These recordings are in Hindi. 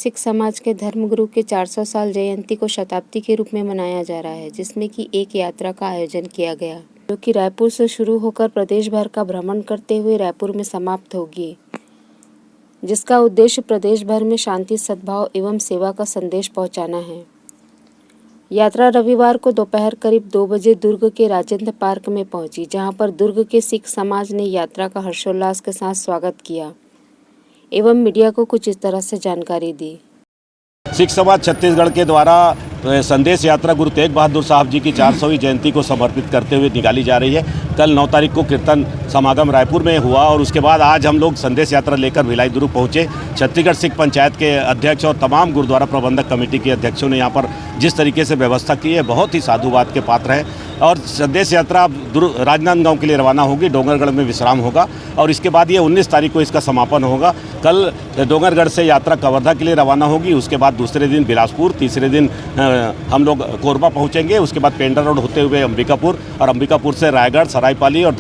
सिख समाज के धर्मगुरु के 400 साल जयंती को शताब्दी के रूप में मनाया जा रहा है, जिसमें कि एक यात्रा का आयोजन किया गया, जो कि रायपुर से शुरू होकर प्रदेश भर का भ्रमण करते हुए रायपुर में समाप्त होगी, जिसका उद्देश्य प्रदेश भर में शांति, सद्भाव एवं सेवा का संदेश पहुंचाना है। यात्रा रविवार को दोपहर करीब 2 बजे दुर्ग के राजेंद्र पार्क में पहुंची, जहां पर दुर्ग के सिख समाज ने यात्रा का हर्षोल्लास के साथ स्वागत किया एवं मीडिया को कुछ इस तरह से जानकारी दी। सिख समाज छत्तीसगढ़ के द्वारा संदेश यात्रा गुरु तेग बहादुर साहब जी की 400वीं जयंती को समर्पित करते हुए निकाली जा रही है। कल 9 तारीख को कीर्तन समागम रायपुर में हुआ और उसके बाद आज हम लोग संदेश यात्रा लेकर भिलाई दुर्ग पहुंचे। छत्तीसगढ़ सिख पंचायत के अध्यक्ष और तमाम गुरुद्वारा प्रबंधक कमेटी के अध्यक्षों ने यहाँ पर जिस तरीके से व्यवस्था की है, बहुत ही साधुवाद के पात्र है। और संदेश यात्रा राजनांदगांव के लिए रवाना होगी, डोंगरगढ़ में विश्राम होगा और इसके बाद ये 19 तारीख को इसका समापन होगा। कल डोंगरगढ़ से यात्रा कवर्धा के लिए रवाना होगी, उसके बाद दूसरे दिन बिलासपुर, तीसरे दिन हम लोग कोरबा पहुंचेंगे, उसके बाद पेंडा रोड होते हुए अंबिकापुर और अंबिकापुर से रायगढ़, सरायपाली और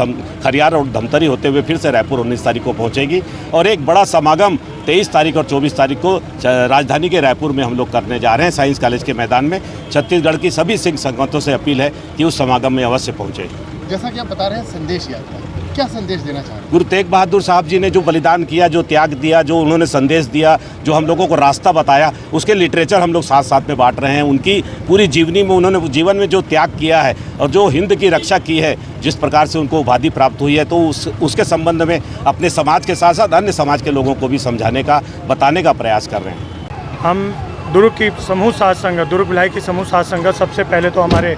खरियार और धमतरी होते हुए फिर से रायपुर 19 तारीख को पहुंचेगी। और एक बड़ा समागम 23 तारीख और 24 तारीख को राजधानी के रायपुर में हम लोग करने जा रहे हैं, साइंस कॉलेज के मैदान में। छत्तीसगढ़ की सभी सिख संगठनों से अपील है कि उस समागम में अवश्य पहुंचे। जैसा कि आप बता रहे हैं संदेश यात्रा, क्या संदेश देना चाह रहे हैं? गुरु तेग बहादुर साहब जी ने जो बलिदान किया, जो त्याग दिया, जो उन्होंने संदेश दिया, जो हम लोगों को रास्ता बताया, उसके लिटरेचर हम लोग साथ साथ में बांट रहे हैं। उनकी पूरी जीवनी में उन्होंने जीवन में जो त्याग किया है और जो हिंद की रक्षा की है, जिस प्रकार से उनको उपाधि प्राप्त हुई है, तो उसके संबंध में अपने समाज के साथ साथ अन्य समाज के लोगों को भी समझाने का, बताने का प्रयास कर रहे हैं। हम दुर्ग की समूह साध संगत, दुर्ग भिलाई की समूह साध संगत, सबसे पहले तो हमारे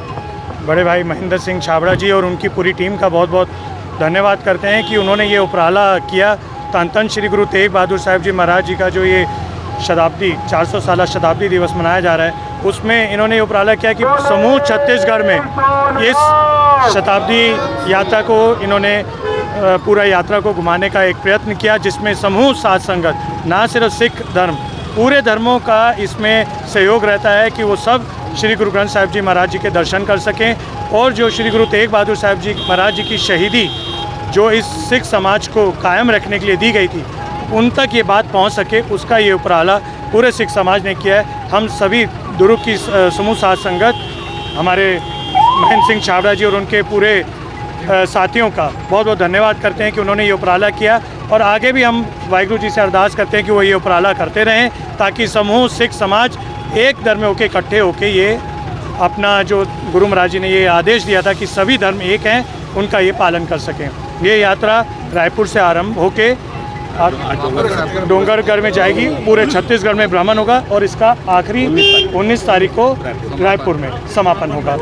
बड़े भाई महेंद्र सिंह छाबड़ा जी और उनकी पूरी टीम का बहुत बहुत धन्यवाद करते हैं कि उन्होंने ये उपराला किया। धन श्री गुरु तेग बहादुर साहब जी महाराज जी का जो ये शताब्दी 400 साला शताब्दी दिवस मनाया जा रहा है, उसमें इन्होंने ये उपराला किया कि समूह छत्तीसगढ़ में इस शताब्दी यात्रा को इन्होंने पूरा यात्रा को घुमाने का एक प्रयत्न किया, जिसमें समूह साध संगत, ना सिर्फ सिख धर्म, पूरे धर्मों का इसमें सहयोग रहता है कि वो सब श्री गुरु ग्रंथ साहिब जी महाराज जी के दर्शन कर सकें और जो श्री गुरु तेग बहादुर साहब जी महाराज जी की शहीदी जो इस सिख समाज को कायम रखने के लिए दी गई थी, उन तक ये बात पहुंच सके, उसका ये उपराला पूरे सिख समाज ने किया है। हम सभी दुर्ग की समूह साध संगत, हमारे महेंद्र सिंह छाबड़ा जी और उनके पूरे साथियों का बहुत बहुत धन्यवाद करते हैं कि उन्होंने ये उपराला किया और आगे भी हम वाहिगुरु जी से अरदास करते हैं कि वो ये उपराला करते रहें, ताकि समूह सिख समाज एक धर्म में होके इकट्ठे होके ये अपना जो गुरु महाराज जी ने ये आदेश दिया था कि सभी धर्म एक हैं, उनका ये पालन कर सकें। ये यात्रा रायपुर से आरंभ होके डोंगरगढ़ में जाएगी, पूरे छत्तीसगढ़ में भ्रमण होगा और इसका आखिरी 19 तारीख को रायपुर में समापन होगा।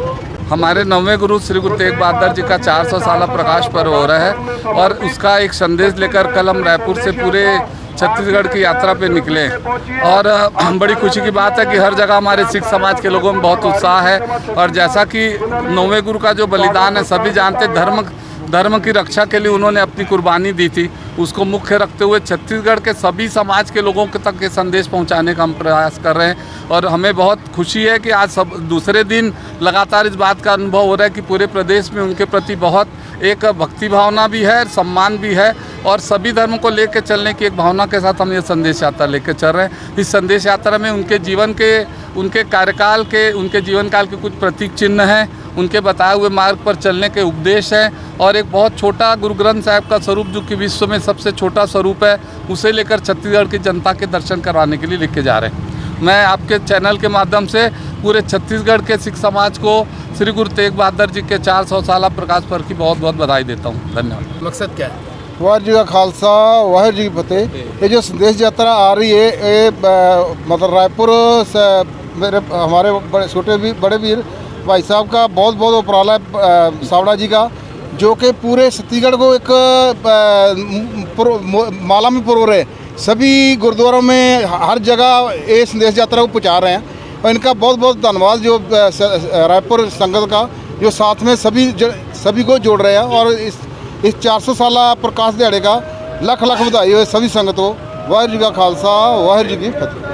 हमारे 9वें गुरु श्री गुरु तेग बहादुर जी का 400 साला प्रकाश पर्व हो रहा है और उसका एक संदेश लेकर कल हम रायपुर से पूरे छत्तीसगढ़ की यात्रा पे निकले और बड़ी खुशी की बात है कि हर जगह हमारे सिख समाज के लोगों में बहुत उत्साह है। और जैसा कि 9वें गुरु का जो बलिदान है, सभी जानते, धर्म की रक्षा के लिए उन्होंने अपनी कुर्बानी दी थी, उसको मुख्य रखते हुए छत्तीसगढ़ के सभी समाज के लोगों तक ये संदेश पहुंचाने का हम प्रयास कर रहे हैं। और हमें बहुत खुशी है कि आज सब दूसरे दिन लगातार इस बात का अनुभव हो रहा है कि पूरे प्रदेश में उनके प्रति बहुत एक भक्ति भावना भी है, सम्मान भी है और सभी धर्मों को लेकर चलने की एक भावना के साथ हम ये संदेश यात्रा लेकर चल रहे हैं। इस संदेश यात्रा में उनके जीवन के, उनके कार्यकाल के, उनके जीवन काल के कुछ प्रतीक चिन्ह हैं, उनके बताए हुए मार्ग पर चलने के उपदेश हैं और एक बहुत छोटा गुरु ग्रंथ साहिब का स्वरूप जो कि विश्व में सबसे छोटा स्वरूप है, उसे लेकर छत्तीसगढ़ की जनता के दर्शन करवाने के लिए लेके जा रहे हैं। मैं आपके चैनल के माध्यम से पूरे छत्तीसगढ़ के सिख समाज को श्री गुरु तेग बहादुर जी के 400 साला प्रकाश पर्व की बहुत बहुत बधाई देता हूँ। धन्यवाद। मकसद क्या है? वाहिगुरू जी का खालसा, वाहिगुरू जी की फतेह। ये जो संदेश यात्रा आ रही है, ये मतलब रायपुर से मेरे हमारे बड़े वीर भाई साहब का बहुत बहुत उपराला है, सावड़ा जी का, जो कि पूरे छत्तीसगढ़ को एक माला में पुरो रहे, सभी गुरुद्वारों में हर जगह ये संदेश यात्रा को पहुँचा रहे हैं और इनका बहुत बहुत धन्यवाद जो रायपुर संगत का, जो साथ में सभी को जोड़ रहे हैं। और इस 400 साला प्रकाश दिहाड़े का लख लख बधाई हो सभी संगत को। वाहिगुरू जी का खालसा, वाहिगुरू जी की फतेह।